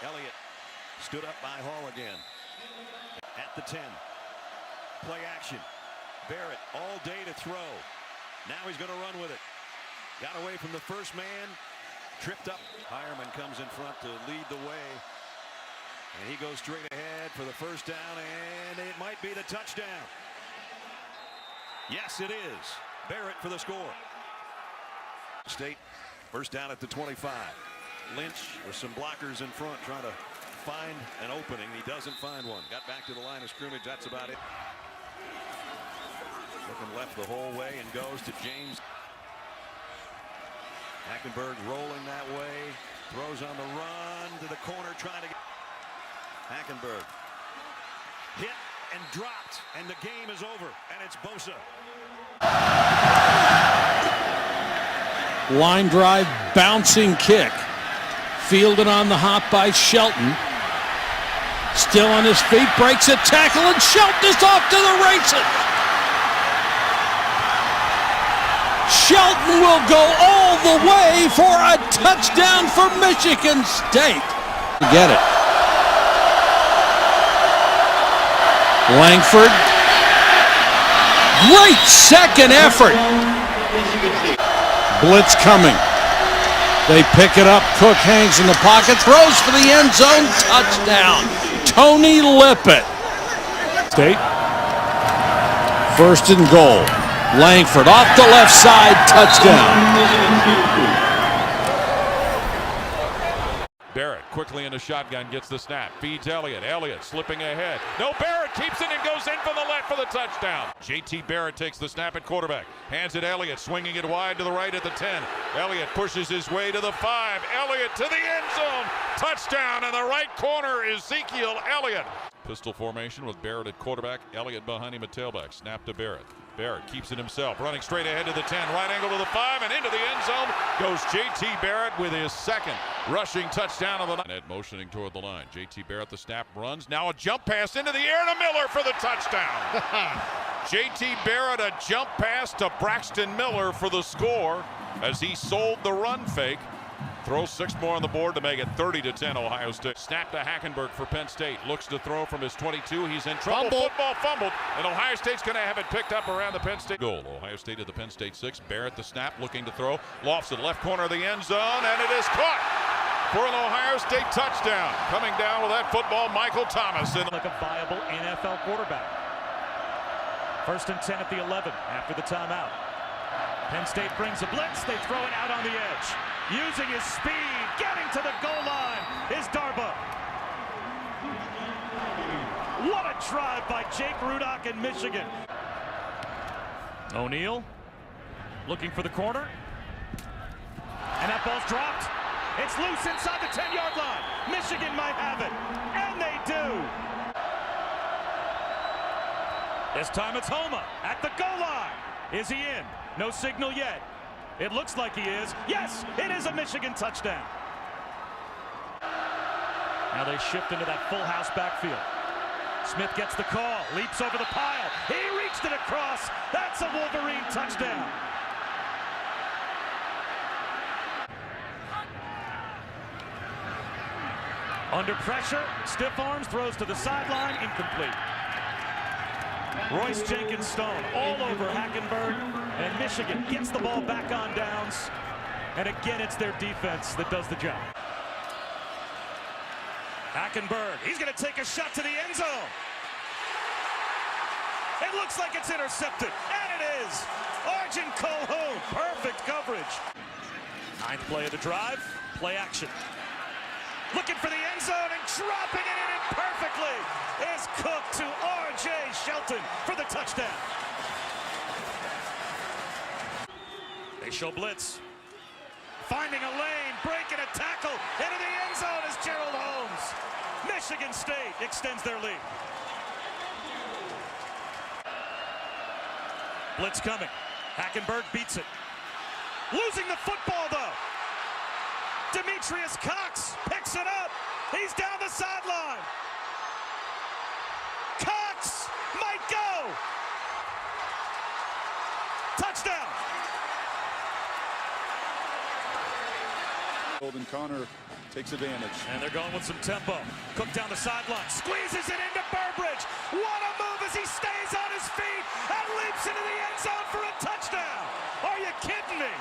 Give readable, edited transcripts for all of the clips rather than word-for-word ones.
Elliott stood up by Hall again. At the 10. Play action. Barrett all day to throw. Now he's going to run with it. Got away from the first man. Tripped up. Hireman comes in front to lead the way. And he goes straight ahead for the first down, and it might be the touchdown. Yes, it is. Barrett for the score. State first down at the 25. Lynch with some blockers in front trying to find an opening. He doesn't find one. Got back to the line of scrimmage. That's about it. Looking left the whole way and goes to James. Hackenberg rolling that way. Throws on the run to the corner trying to get. Hackenberg hit and dropped, and the game is over, and it's Bosa. Line drive, bouncing kick. Fielded on the hop by Shelton. Still on his feet, breaks a tackle, and Shelton is off to the races. Shelton will go all the way for a touchdown for Michigan State. Get it. Langford. Great second effort. Blitz coming. They pick it up. Cook hangs in the pocket. Throws for the end zone. Touchdown. Tony Lippett. State. First and goal. Langford off the left side. Touchdown. Barrett quickly in a shotgun, gets the snap, feeds Elliott. Elliott slipping ahead. No, Barrett keeps it and goes in from the left for the touchdown. JT Barrett takes the snap at quarterback. Hands it Elliott, swinging it wide to the right at the 10. Elliott pushes his way to the 5. Elliott to the end zone. Touchdown in the right corner, Ezekiel Elliott. Pistol formation with Barrett at quarterback. Elliott behind him at tailback. Snap to Barrett. Barrett keeps it himself, running straight ahead to the 10, right angle to the 5, and into the end zone goes J.T. Barrett with his second rushing touchdown of the night. Motioning toward the line. J.T. Barrett, the snap, runs. Now a jump pass into the air to Miller for the touchdown. J.T. Barrett, a jump pass to Braxton Miller for the score as he sold the run fake. Throws 6 more on the board to make it 30-10 Ohio State. Snap to Hackenberg for Penn State. Looks to throw from his 22. He's in trouble. Football fumbled. And Ohio State's going to have it picked up around the Penn State goal. Ohio State at the Penn State 6. Barrett the snap, looking to throw. Lofts it left corner of the end zone. And it is caught for an Ohio State touchdown. Coming down with that football, Michael Thomas. Like a viable NFL quarterback. First and 10 at the 11 after the timeout. Penn State brings a blitz. They throw it out on the edge. Using his speed, getting to the goal line is Darboh. What a drive by Jake Rudock in Michigan. O'Neal looking for the corner. And that ball's dropped. It's loose inside the 10-yard line. Michigan might have it. And they do. This time it's Homa at the goal line. Is he in? No signal yet. It looks like he is. Yes, it is a Michigan touchdown. Now they shift into that full house backfield. Smith gets the call, leaps over the pile. He reached it across. That's a Wolverine touchdown. Under pressure, stiff arms, throws to the sideline, incomplete. Royce Jenkins Stone all over Hackenberg, and Michigan gets the ball back on downs. And again, it's their defense that does the job. Hackenberg, he's going to take a shot to the end zone. It looks like it's intercepted, and it is. Arjun Calhoun, perfect coverage. 9th play of the drive, play action. Looking for the end zone and dropping it in perfectly is Cook to R.J. Shelton for the touchdown. They show blitz. Finding a lane, breaking a tackle. Into the end zone is Gerald Holmes. Michigan State extends their lead. Blitz coming. Hackenberg beats it. Losing the football, though. Demetrius Cox picks it up. He's down the sideline. Cox might go. Touchdown. then Connor takes advantage. And they're going with some tempo. Cook down the sideline, squeezes it into Burbridge. What a move as he stays on his feet and leaps into the end zone for a touchdown. Are you kidding me?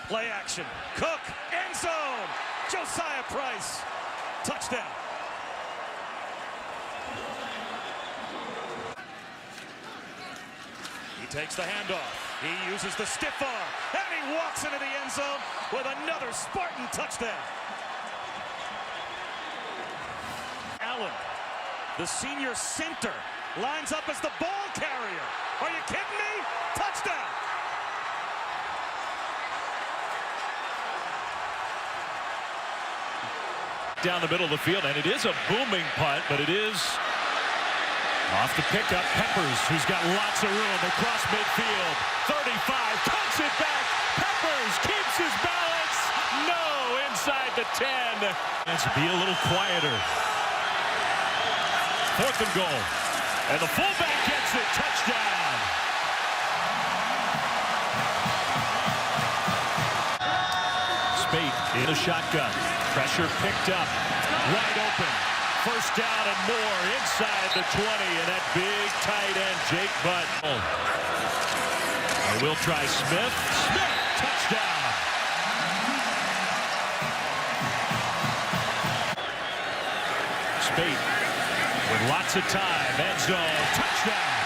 Play action. Cook, end zone. Josiah Price, touchdown. He takes the handoff. He uses the stiff arm, and he walks into the end zone with another Spartan touchdown. Allen, the senior center, lines up as the ball carrier. Are you kidding me? Touchdown. Down the middle of the field, and it is a booming punt, but it is off the pickup. Peppers, who's got lots of room across midfield. 35, cuts it back. Peppers keeps his balance. No, inside the 10. Let's be a little quieter. 4th and goal. And the fullback gets it. Touchdown. Spate in a shotgun. Pressure picked up. Wide open. First down and more inside the 20. And that big tight end, Jake Butt. And we'll try Smith. Smith, touchdown. Spate with lots of time. End zone. Touchdown.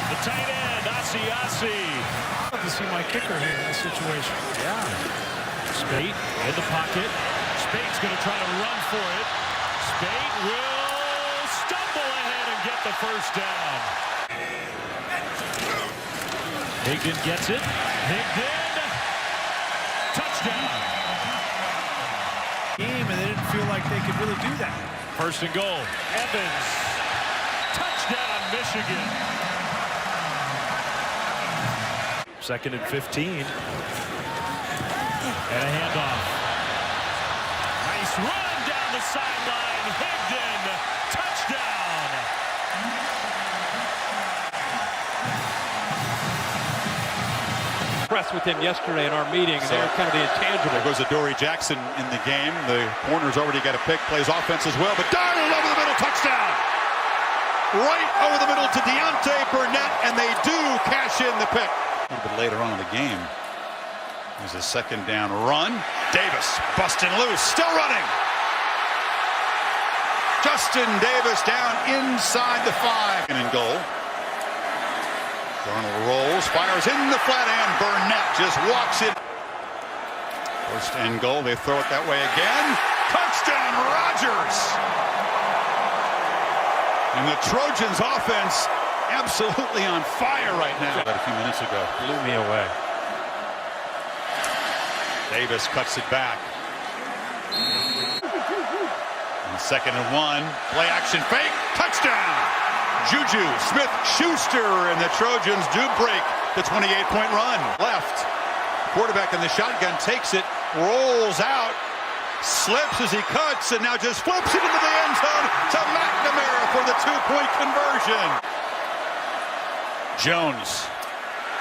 The tight end, Asiasi. I'd love to see my kicker here in this situation. Yeah. Spate in the pocket. Spate's going to try to run for it. Spate will stumble ahead and get the first down. Higdon gets it. Higdon. Touchdown. Game, and they didn't feel like they could really do that. 1st and goal. Evans. Touchdown, Michigan. 2nd and 15. And a handoff. Nice run down the sideline. Higdon. Touchdown. Impressed with him yesterday in our meeting. They're kind of the intangible. There goes Adoree Jackson in the game. The corner's already got a pick. Plays offense as well. But Darnold over the middle. Touchdown. Right over the middle to Deontay Burnett. And they do cash in the pick. A little bit later on in the game. There's a 2nd down run. Davis busting loose. Still running. Justin Davis down inside the 5. And in goal. Darnold rolls. Fires in the flat end. Burnett just walks in. 1st and goal. They throw it that way again. Touchdown Rodgers. And the Trojans offense absolutely on fire right now. About a few minutes ago. Blew me away. Davis cuts it back. And 2nd and 1. Play action fake. Touchdown. Juju Smith-Schuster, and the Trojans do break the 28-point run. Left. Quarterback in the shotgun takes it. Rolls out. Slips as he cuts, and now just flips it into the end zone to McNamara for the 2-point conversion. Jones.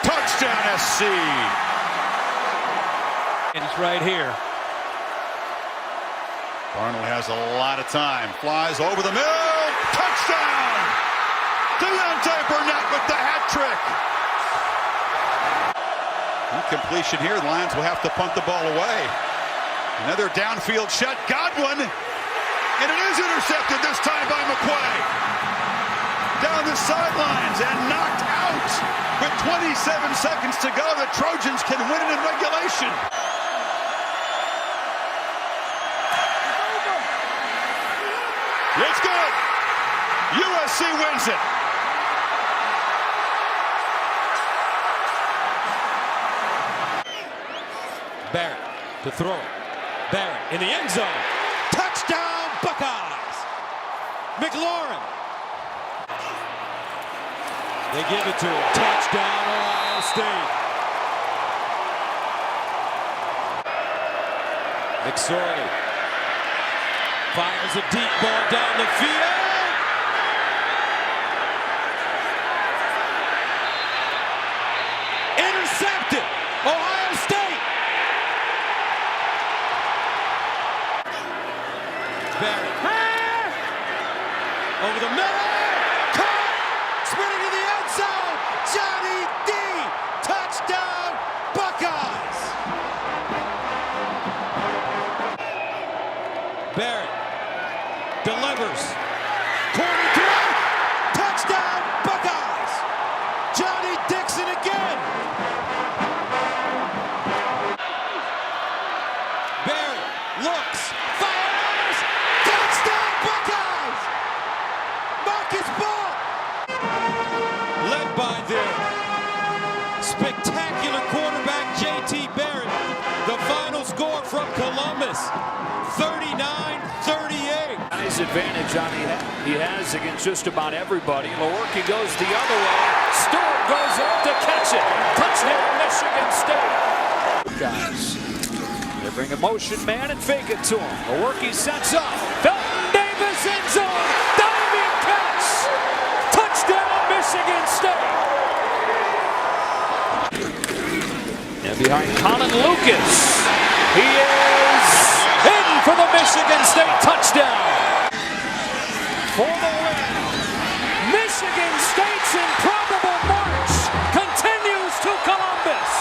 Touchdown SC. And he's right here. Darnold has a lot of time. Flies over the middle. Touchdown! Deontay Burnett with the hat trick. Incompletion here. The Lions will have to punt the ball away. Another downfield shot. Godwin. And it is intercepted this time by McQuay. Down the sidelines and knocked out. With 27 seconds to go, the Trojans can win it in regulation. It's good. USC wins it. Barrett to throw. Barrett in the end zone. Touchdown Buckeyes. McLaurin. They give it to him. Touchdown Ohio State. McSorley fires a deep ball down the field. by them. Spectacular quarterback J.T. Barrett. The final score from Columbus, 39-38. Nice advantage on he has against just about everybody. Lewerke goes the other way. Stewart goes up to catch it. Touchdown, Michigan State. Guys, they bring a motion man and fake it to him. Lewerke sets up. Felton Davis end zone. Diving catch. Touchdown, Michigan State. And behind Colin Lucas, he is in for the Michigan State touchdown. For the win, Michigan State's improbable march continues to Columbus.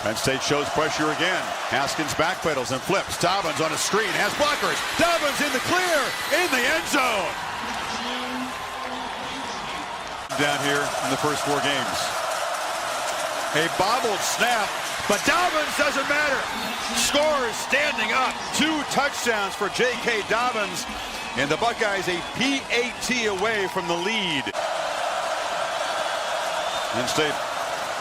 Penn State shows pressure again. Haskins backpedals and flips. Dobbins on a screen, has blockers. Dobbins in the clear, in the end zone. Down here in the first 4 games. A bobbled snap, but Dobbins doesn't matter. Scores standing up. 2 touchdowns for J.K. Dobbins. And the Buckeyes a PAT away from the lead. Penn State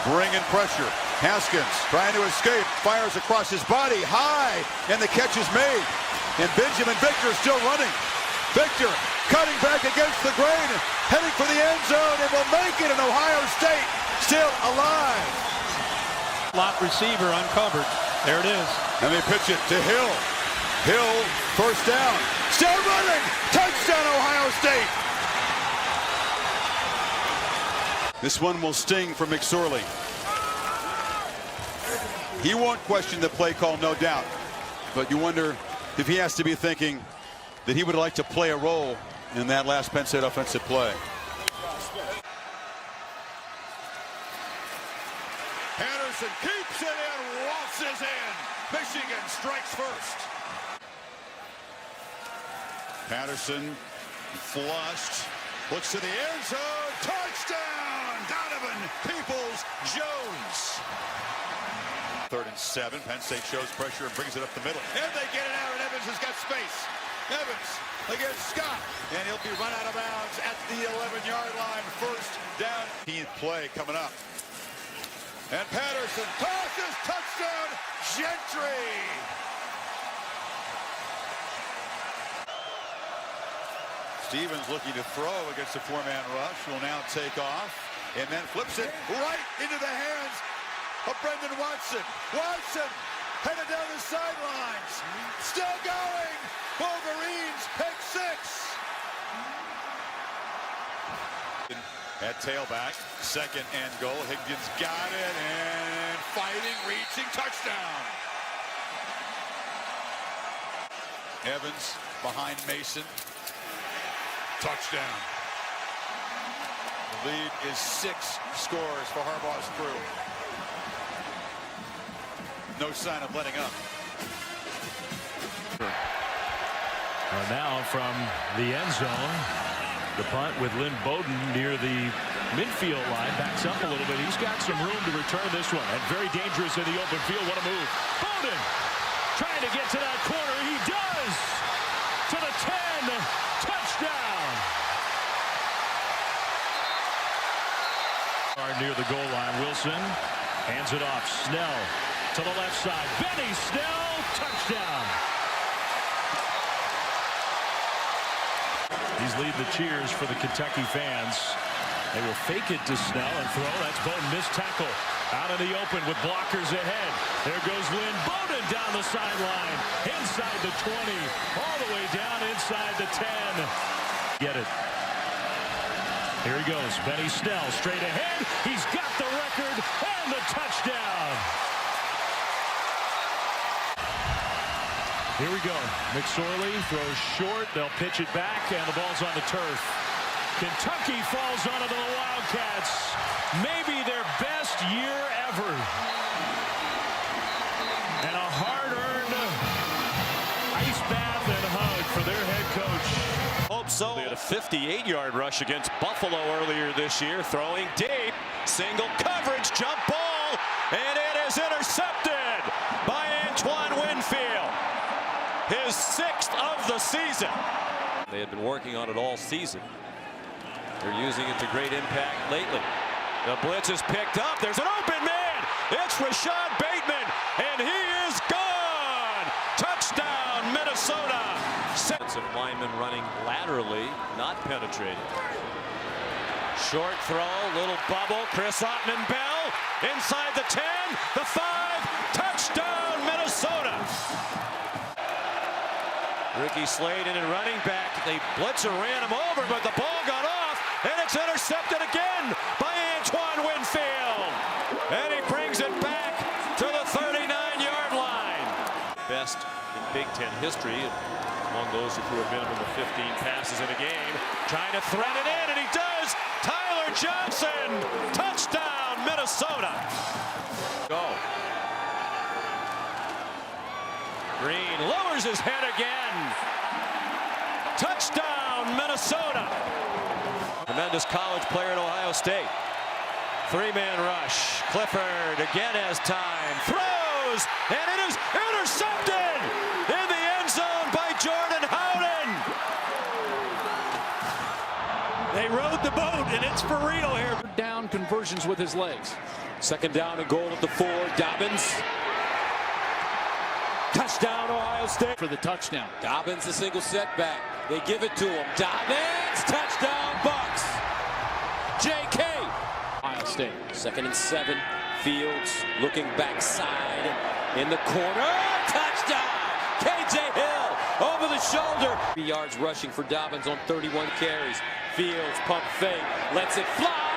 bringing pressure. Haskins trying to escape, fires across his body, high, and the catch is made. And Benjamin Victor still running. Victor cutting back against the grain, heading for the end zone, and will make it in Ohio State, still alive. Slot receiver uncovered. There it is. And they pitch it to Hill. Hill, first down, still running, touchdown Ohio State. This one will sting for McSorley. He won't question the play call, no doubt. But you wonder if he has to be thinking that he would like to play a role in that last Penn State offensive play. Patterson keeps it and waltzes in. Michigan strikes first. Patterson flushed. Looks to the end zone. Touchdown! Donovan Peoples-Jones. 3rd and 7. Penn State shows pressure and brings it up the middle. And they get it out, and Evans has got space. Evans against Scott. And he'll be run out of bounds at the 11-yard line. First down. 15th play coming up. And Patterson tosses. Touchdown, Gentry. Stevens looking to throw against a 4-man rush. Will now take off. And then flips it right into the hands of Brendan Watson. Watson headed down the sidelines. Still going. Wolverines pick 6. At tailback, 2nd and goal. Higgins got it and fighting, reaching, touchdown. Evans behind Mason. Touchdown. The lead is 6 scores for Harbaugh's crew. No sign of letting up. And now from the end zone, the punt with Lynn Bowden near the midfield line. Backs up a little bit. He's got some room to return this one. And very dangerous in the open field. What a move. Bowden trying to get to that corner. He does. To the 10. Touchdown. Near the goal line. Wilson hands it off. Snell to the left side. Benny Snell. Touchdown. These lead the cheers for the Kentucky fans. They will fake it to Snell and throw. That's Bowden. Missed tackle. Out in the open with blockers ahead. There goes Lynn Bowden down the sideline. Inside the 20. All the way down inside the 10. Get it. Here he goes. Benny Snell straight ahead. He's got the record and the touchdown. Here we go. McSorley throws short. They'll pitch it back, and the ball's on the turf. Kentucky falls onto the Wildcats. Maybe their best year ever. And a hard-earned ice bath and hug for their head coach. Hope so. They had a 58-yard rush against Buffalo earlier this year. Throwing deep. Single coverage. Jump ball. And it is intercepted by Antoine Winfield. his 6th of the season. They had been working on it all season. They're using it to great impact lately. The blitz is picked up. There's an open man. It's Rashad Bateman, and he is gone. Touchdown, Minnesota. Defensive lineman running laterally, not penetrating. Short throw, little bubble. Chris Ottman-Bell inside the 10, the 5. Touchdown, Minnesota. Ricky Slade in and running back. The blitzer ran him over, but the ball got off, and it's intercepted again by Antoine Winfield. And he brings it back to the 39-yard line. Best in Big Ten history, among those who threw a minimum of 15 passes in a game. Trying to thread it in, and he does. Tyler Johnson, touchdown, Minnesota. Go. Green lowers his head again. Touchdown, Minnesota. Tremendous college player at Ohio State. 3-man rush. Clifford again has time. Throws, and it is intercepted in the end zone by Jordan Howden. They rode the boat, and it's for real here. Down conversions with his legs. 2nd down and goal at the 4. Dobbins. Touchdown, Ohio State. For the touchdown. Dobbins, a single setback. They give it to him. Dobbins, touchdown, Bucks. J.K. Ohio State. 2nd and 7. Fields looking backside in the corner. Touchdown. K.J. Hill over the shoulder. 3 yards rushing for Dobbins on 31 carries. Fields pump fake. Lets it fly.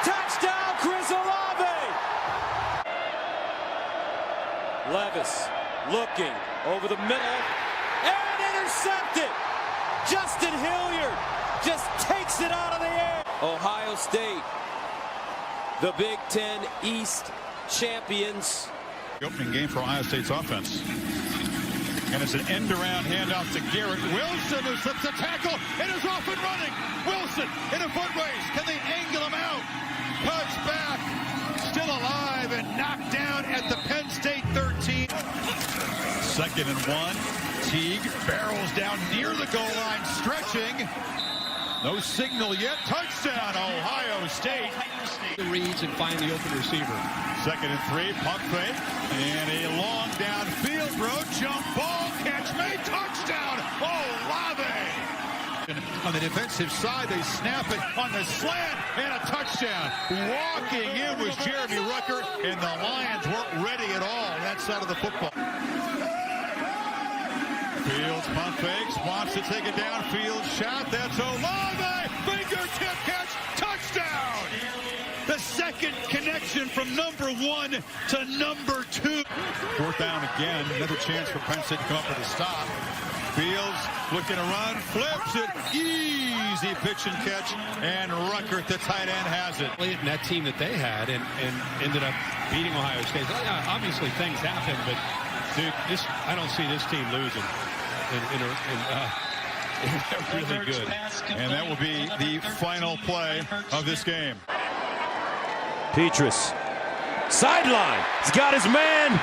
Touchdown, Chris Olave. Levis looking over the middle and intercepted. Justin Hilliard just takes it out of the air. Ohio State, the Big Ten East champions. The opening game for Ohio State's offense. And it's an end-around handoff to Garrett Wilson, who slips a tackle and is off and running. Wilson in a foot race. Can they angle him out? Cuts back. Still alive and knocked down at the Penn State 13. 2nd and 1. Teague barrels down near the goal line, stretching. No signal yet. Touchdown, Ohio State. Reads and find the open receiver. 2nd and 3. Pump fake. And a long downfield throw. Jump ball. Catch made. Touchdown, Olave. On the defensive side, they snap it on the slant, and a touchdown. Walking in was Jeremy Rucker, and the Lions weren't ready at all on that side of the football. Fields pump fakes, wants to take it downfield shot. That's Olave. Fingertip catch. Touchdown. The 2nd connection from number 1 to number 2. 4th down again. Another chance for Penn State to come up with a stop. Fields looking to run, flips it, easy pitch and catch, and Rucker at the tight end has it. And that team that they had and ended up beating Ohio State. Obviously things happen, but dude, I don't see this team losing. They're really good. And that will be the final play of this game. Petrus, sideline. He's got his man.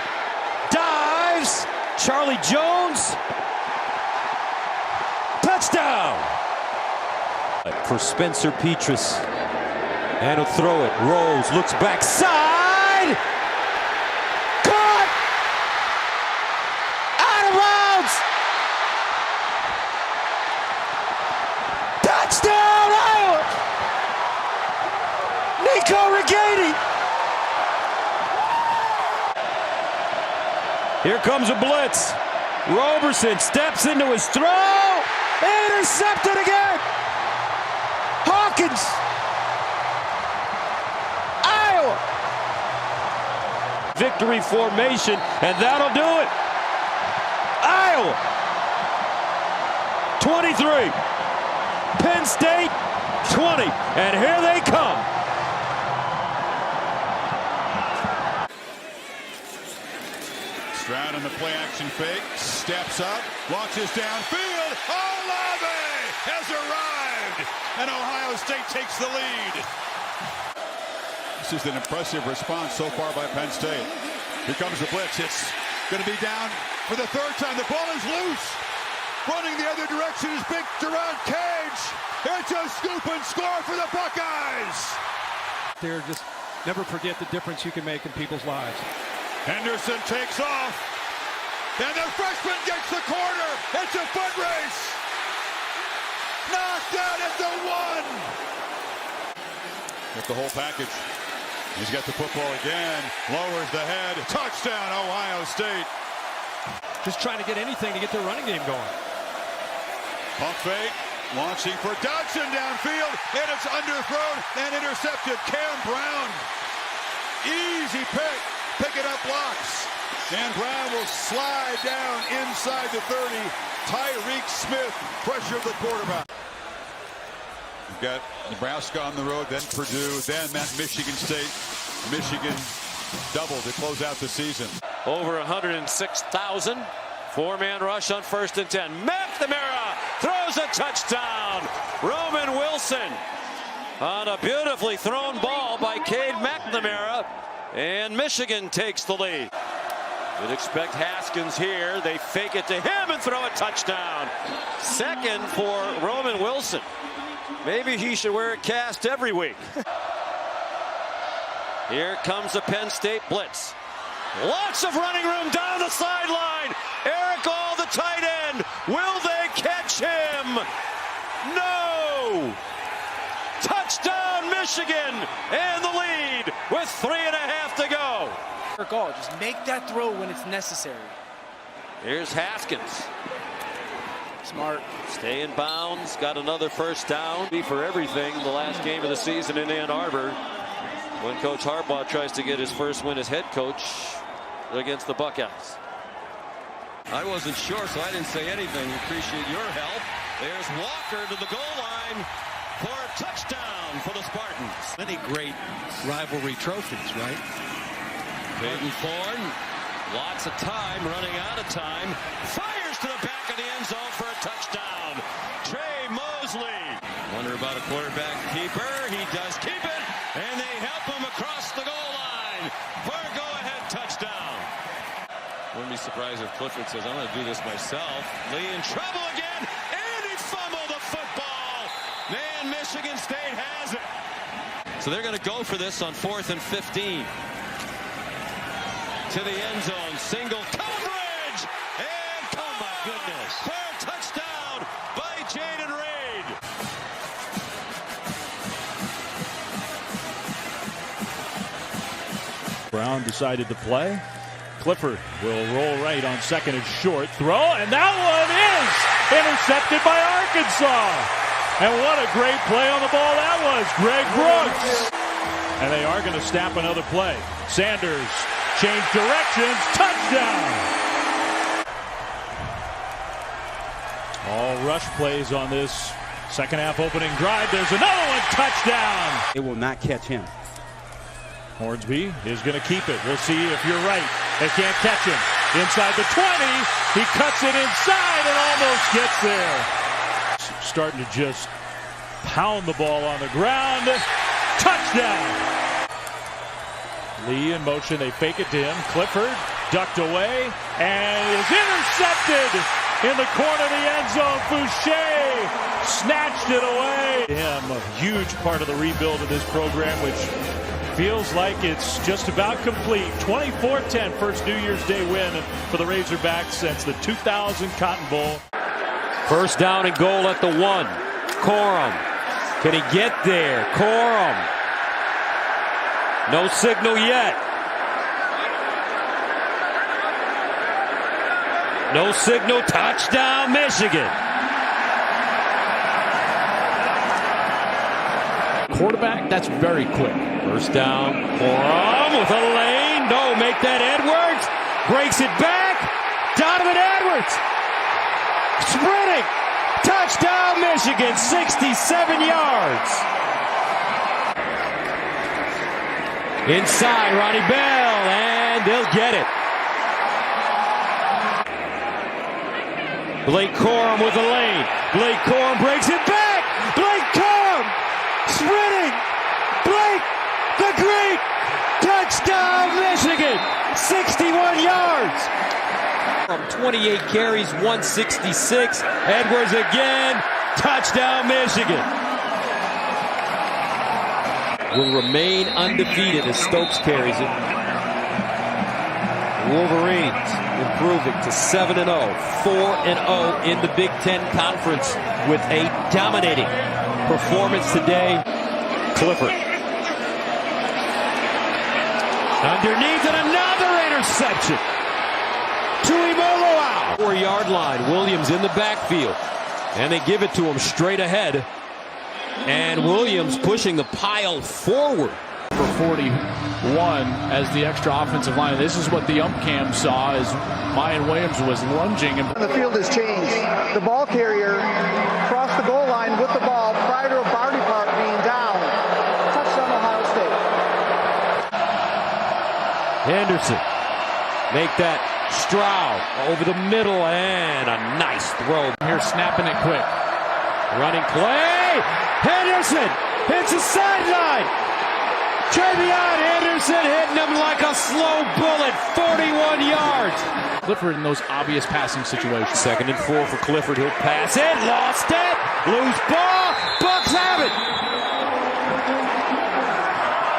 Dives. Charlie Jones. Touchdown for Spencer Petrus. And he'll throw it. Rolls, looks backside. Caught. Out of bounds. Touchdown, Iowa. Nico Righetti. Here comes a blitz. Roberson steps into his throw. Intercepted again. Hawkins. Iowa. Victory formation, and that'll do it. Iowa. 23. Penn State 20. And here they come. Stroud in the play action fake, steps up, launches downfield. Olave has arrived, and Ohio State takes the lead. This is an impressive response so far by Penn State. Here comes the blitz. It's Going to be down for the third time. The ball is loose. Running the other direction is big Durant Cage. It's a scoop and score for the Buckeyes. There, just never forget the difference you can make in people's lives. Henderson takes off. And the freshman gets the corner. It's a foot race. Knocked out at the one. With the whole package. He's got the football again. Lowers the head. Touchdown, Ohio State. Just trying to get anything to get their running game going. Pump fake. Launching for Dodson downfield. And it's underthrown and intercepted. Cam Brown. Easy pick. Pick it up blocks. And Brown will slide down inside the 30. Tyreek Smith pressured the quarterback. You've got Nebraska on the road, then Purdue, then Michigan State. Michigan double to close out the season. Over 106,000. Four-man rush on 1st and 10. McNamara throws a touchdown. Roman Wilson on a beautifully thrown ball by Cade McNamara. And Michigan takes the lead. You'd expect Haskins here. They fake it to him and throw a touchdown. Second for Roman Wilson. Maybe he should wear a cast every week. Here comes the Penn State blitz. Lots of running room down the sideline. Eric All, the tight end. Will they catch him? No! Touchdown, Michigan, and the lead with 3.5 to go. Eric All, just make that throw when it's necessary. Here's Haskins. Smart. Stay in bounds. Got another first down. For everything, the last game of the season in Ann Arbor, when Coach Harbaugh tries to get his first win as head coach against the Buckeyes. I wasn't sure, so I didn't say anything. Appreciate your help. There's Walker to the goal line for a touchdown for the Spartans. Many great rivalry trophies, right? Peyton Thorne, lots of time, running out of time. Fires to the back of the end zone for a touchdown. Trey Mosley. Wonder about a quarterback keeper. He does keep it, and they help him across the goal line for a go-ahead touchdown. Wouldn't be surprised if Clifford says, I'm going to do this myself. Lee in trouble again, and he fumbled the football. Man, Michigan State has it. So they're going to go for this on 4th and 15. To the end zone, single coverage, and oh my goodness, for a touchdown by Jaden Reed. Brown decided to play. Clifford will roll right on 2nd and short. Throw, and that one is intercepted by Arkansas. And what a great play on the ball that was. Greg Brooks. And they are going to snap another play. Sanders change directions. Touchdown. All rush plays on this second half opening drive. There's another one. Touchdown. It will not catch him. Hornsby is going to keep it. We'll see if you're right. They can't catch him. Inside the 20. He cuts it inside and almost gets there. Starting to just pound the ball on the ground. Touchdown. Lee in motion. They fake it to him. Clifford ducked away and is intercepted in the corner of the end zone. Fouché snatched it away. A huge part of the rebuild of this program, which feels like it's just about complete. 24-10, first New Year's Day win for the Razorbacks since the 2000 Cotton Bowl. First down and goal at the 1. Corum. Can he get there? Corum. No signal yet. No signal. Touchdown, Michigan. Quarterback, that's very quick. First down. Corum with a lane. No, make that Edwards. Breaks it back. Donovan Edwards. Sprinting. Touchdown, Michigan. 67 yards. Inside, Ronnie Bell, and they'll get it. Blake Corum with a lane. Blake Corum breaks it back. Blake Corum sprinting. Blake, the great touchdown, Michigan. 61 yards. From 28 carries, 166. Edwards again. Touchdown, Michigan. Will remain undefeated as Stokes carries it. Wolverines improving to 7-0, 4-0 in the Big Ten Conference with a dominating performance today. Clifford. Underneath and another interception. Tuimoloau. 4-yard line. Williams in the backfield. And they give it to him straight ahead. And Williams pushing the pile forward. For 41 as the extra offensive line. This is what the ump cam saw as Mayan Williams was lunging. The field has changed. The ball carrier crossed the goal line with the ball prior to a Barney Park being down. Touchdown, Ohio State. Henderson. Make that Stroud over the middle and a nice throw. Here snapping it quick. Running play. Henderson hits the sideline. Travion Henderson hitting him like a slow bullet. 41 yards. Clifford in those obvious passing situations. 2nd and 4 for Clifford. He'll pass it. Lost it. Loose ball. Bucks have it.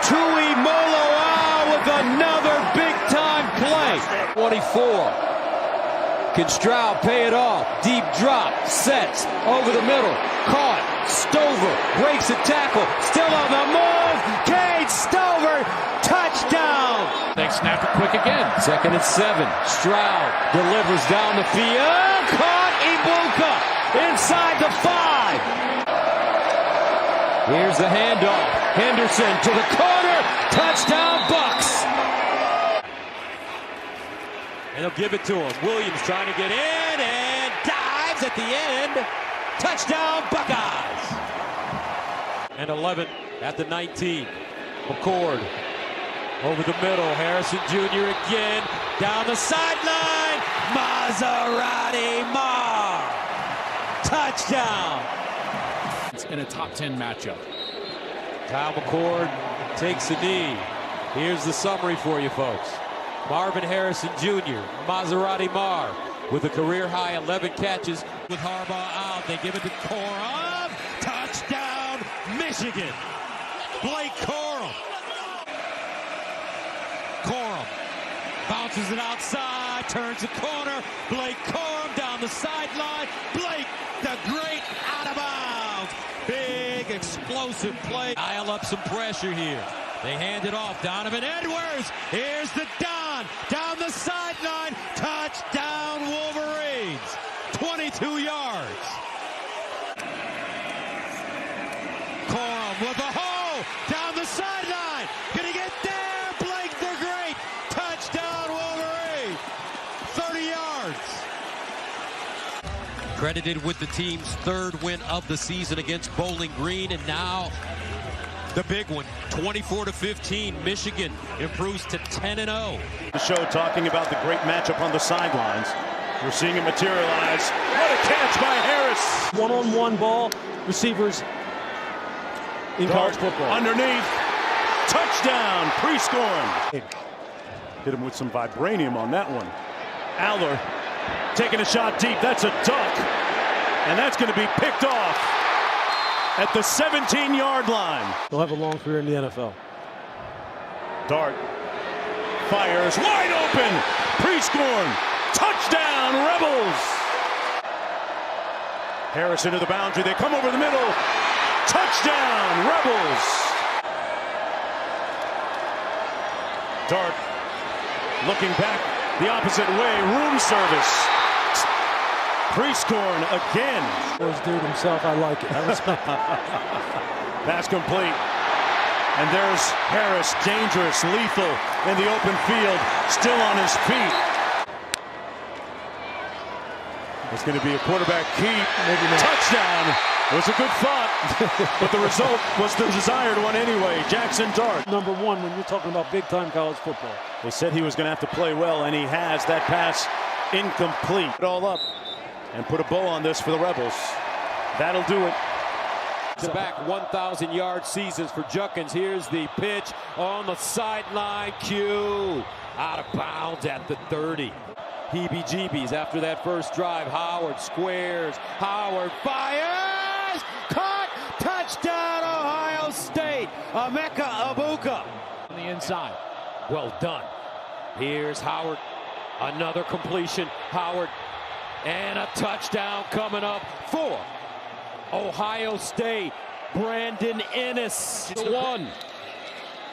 Tuimoloau with another big-time play. 24. Can Stroud pay it off? Deep drop. Sets. Over the middle. Caught. Stover breaks a tackle. Still on the move. Cade Stover. Touchdown. They snap it quick again. 2nd and 7. Stroud delivers down the field. Caught. Ibuka inside the 5. Here's the handoff. Henderson to the corner. Touchdown Bucks. And they'll give it to him. Williams trying to get in and dives at the end. Touchdown Buckeyes. And 11 at the 19. McCord over the middle. Harrison Jr. again. Down the sideline. Maserati Mar. Touchdown. It's in a top 10 matchup. Kyle McCord takes a knee. Here's the summary for you folks. Marvin Harrison Jr., Maserati Mar, with a career-high 11 catches. With Harbaugh out, they give it to Corum. Touchdown, Michigan. Blake Corum. Corum bounces it outside, turns the corner. Blake Corum down the sideline. Blake, the great, out of bounds. Big, explosive play. Dial up some pressure here. They hand it off. Donovan Edwards. Here's the Don. Down the sideline. Touchdown Wolverines. 22 yards. Corum with a hole. Down the sideline. Gonna get there. Blake the Great. Touchdown Wolverines. 30 yards. Credited with the team's 3rd win of the season against Bowling Green. And now the big one, 24-15. Michigan improves to 10-0. The show talking about the great matchup on the sidelines. We're seeing it materialize. What a catch by Harris. One-on-one ball. Receivers in college football. Underneath. Touchdown. Pre-scoring. Hit him with some vibranium on that one. Aller taking a shot deep. That's a duck. And that's going to be picked off at the 17-yard line. They'll have a long career in the NFL. Dart fires wide open. Pre-scoring. Touchdown, Rebels. Harris into the boundary. They come over the middle. Touchdown, Rebels. Dart looking back the opposite way. Room service. Pre-scoring again. Was dude himself. I like it. I respect it. Pass complete. And there's Harris, dangerous, lethal in the open field, still on his feet. It's going to be a quarterback keep. Touchdown. It was a good thought, but the result was the desired one anyway. Jackson Dart. Number 1 when you're talking about big-time college football. They said he was going to have to play well, and he has. That pass incomplete. It all up and put a bow on this for the Rebels. That'll do it. Back 1,000-yard seasons for Juckins. Here's the pitch on the sideline. Q out of bounds at the 30. heebie-jeebies after that first drive. Howard squares. Howard fires. Caught. Touchdown, Ohio State. Emeka Egbuka on the inside. Well done. Here's Howard. Another completion. Howard. And a touchdown coming up for Ohio State. Brandon Ennis. One.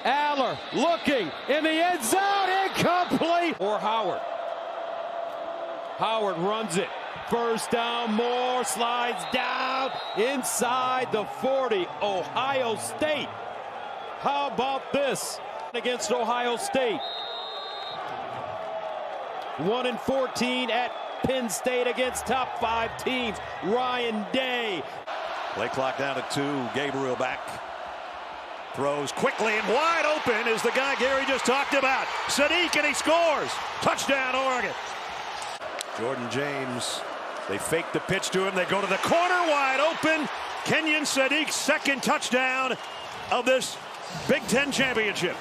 Aller looking in the end zone. Incomplete. Or Howard. Howard runs it. First down. Moore slides down inside the 40. Ohio State. How about this against Ohio State? 1-14 at Penn State against top 5 teams. Ryan Day. Play clock down to 2. Gabriel back. Throws quickly and wide open is the guy Gary just talked about. Sadiq, and he scores. Touchdown, Oregon. Jordan James. They fake the pitch to him. They go to the corner, wide open. Kenyon Sadiq's second touchdown of this Big Ten championship.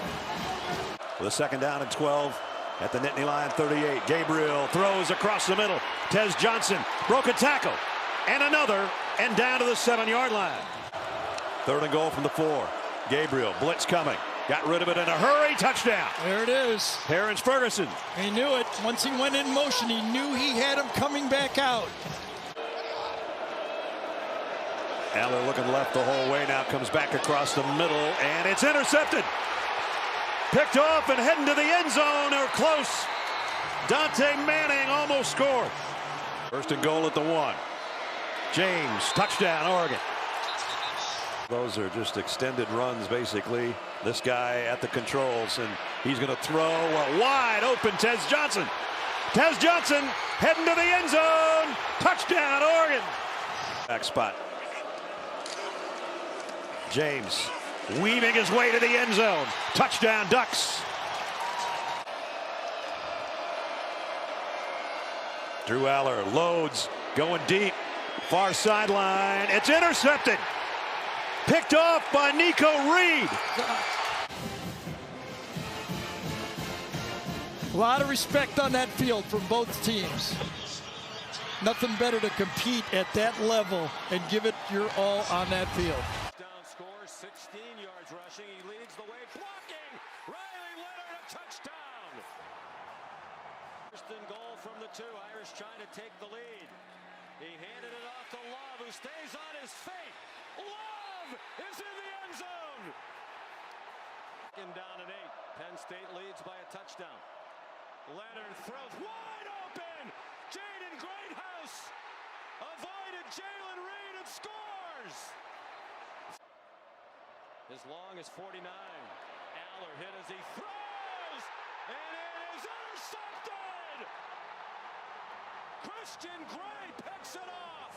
With a second down and 12 at the Nittany line, 38. Gabriel throws across the middle. Tez Johnson broke a tackle. And another, and down to the 7-yard line. 3rd and goal from the 4. Gabriel, blitz coming. Got rid of it in a hurry. Touchdown. There it is. Terrence Ferguson. He knew it. Once he went in motion, he knew he had him coming back out. Aller looking left the whole way, now comes back across the middle, and it's intercepted. Picked off and heading to the end zone, or close. Dante Manning almost scored. 1st and goal at the 1. James, touchdown, Oregon. Those are just extended runs, basically. This guy at the controls, and he's going to throw a wide open Tez Johnson. Tez Johnson heading to the end zone. Touchdown, Oregon. Back spot. James weaving his way to the end zone. Touchdown, Ducks. Drew Aller loads, going deep. Far sideline. It's intercepted. Picked off by Nico Reed. A lot of respect on that field from both teams. Nothing better to compete at that level and give it your all on that field. Down scores, 16 yards rushing. He leads the way, blocking. Riley Leonard, a touchdown. 1st and goal from the 2. Irish trying to take the lead. He handed it off to Love, who stays on his feet. Love is in the end zone. Down at 8. Penn State leads by a touchdown. Leonard throws wide open. Jaden Greathouse avoided Jalen Reed and scores. As long as 49. Aller hit as he throws, and it is intercepted. Christian Gray picks it off.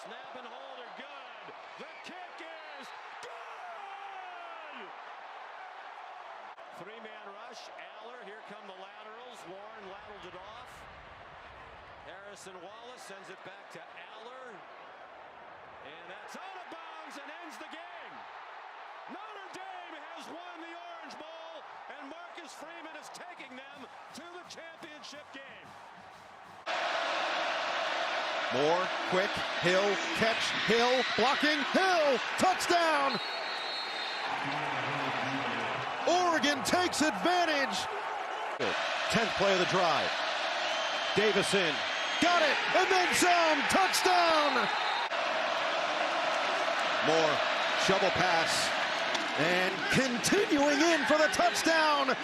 Snap and hold are good. The kick is good. 3-man rush. Aller, here come the laterals. Warren lateraled it off. Harrison Wallace sends it back to Aller. And that's out of bounds and ends the game. Notre Dame has won the Orange Bowl, and Marcus Freeman is taking them to the championship game. Moore, quick, Hill, catch, Hill, blocking, Hill, touchdown! Oregon takes advantage. 10th play of the drive. Davison, got it, and then some, touchdown! Moore, shovel pass, and continuing in for the touchdown,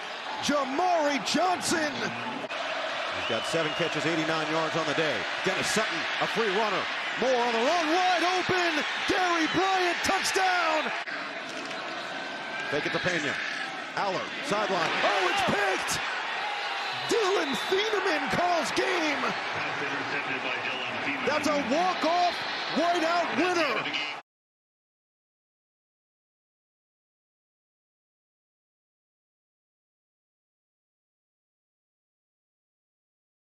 Jamari Johnson. He's got 7 catches, 89 yards on the day. Dennis Sutton, a free runner. Moore on the run, wide open. Gary Bryant, touchdown. Fake it to Pena. Aller, sideline. Oh, it's picked. Dylan Thieneman calls game. That's a walk-off, whiteout winner.